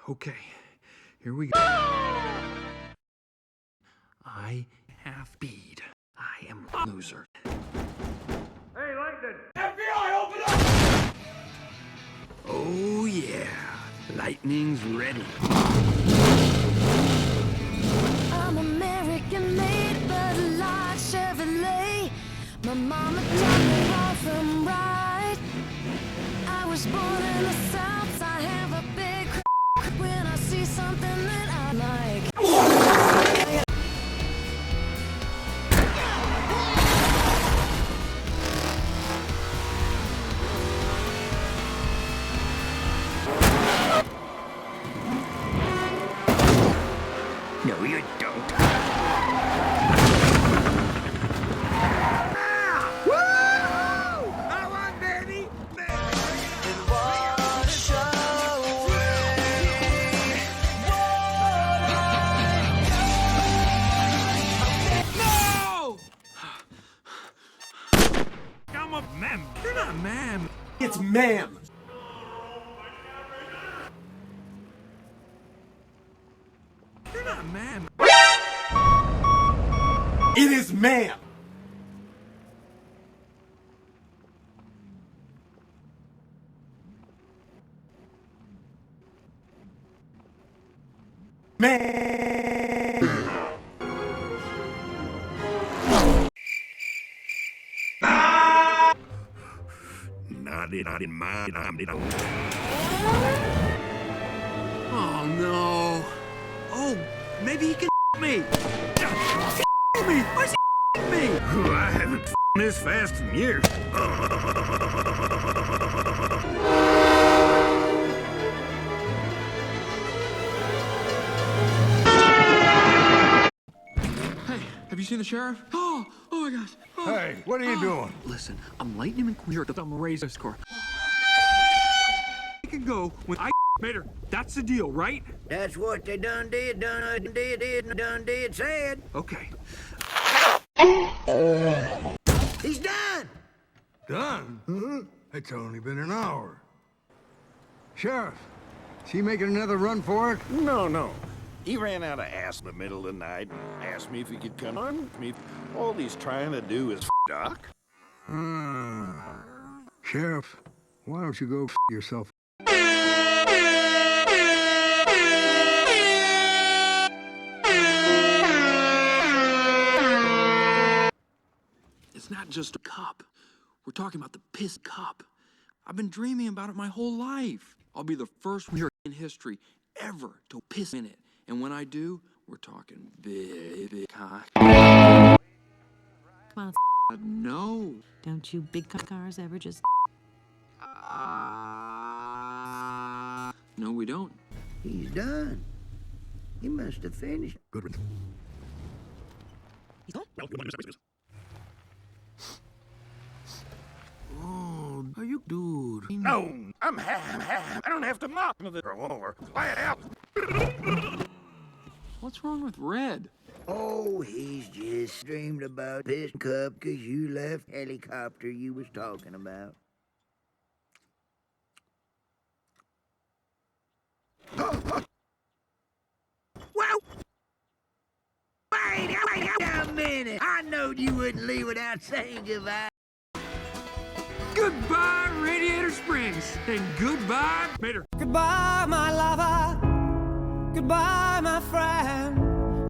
Okay, here we go. I have speed. I am a loser. Hey, Langdon! FBI, open up! Oh yeah, lightning's ready. I'm American made, but like Chevrolet. My mama taught me wrong from right. I was born in the South. I have a big when I see something that I like. No, you don't. Ma'am, you're not ma'am. It's ma'am. You're not ma'am. It is ma'am. Ma'am. Not in my Oh no. Oh, maybe he can me. Me. Why's he me? I haven't this fast in years. Hey, have you seen the sheriff? Oh my gosh. Oh. Hey, what are you doing? Listen, I'm Lightning McQueer, I'm a razor score. I can go when I Mater, that's the deal, right? That's what they done did said. Okay. He's done! Done? It's only been an hour. Sheriff, is he making another run for it? No. He ran out of ass in the middle of the night and asked me if he could come on with me. All he's trying to do is Doc. Sheriff, why don't you go yourself? It's not just a cup. We're talking about the piss cup. I've been dreaming about it my whole life. I'll be the first one in history ever to piss in it. And when I do, we're talking big cock. Come on, No. don't you big cars ever just... No, we don't. He's done. He must have finished. Good. Oh, are you dude? No, I'm I don't have to mop the floor. Quiet out. What's wrong with Red? Oh, he's just dreamed about this cup because you left helicopter you was talking about. Wow! Wait a minute! I knowed you wouldn't leave without saying goodbye. Goodbye, Radiator Springs, and goodbye, Mater. Goodbye, my lover. Goodbye, my friend.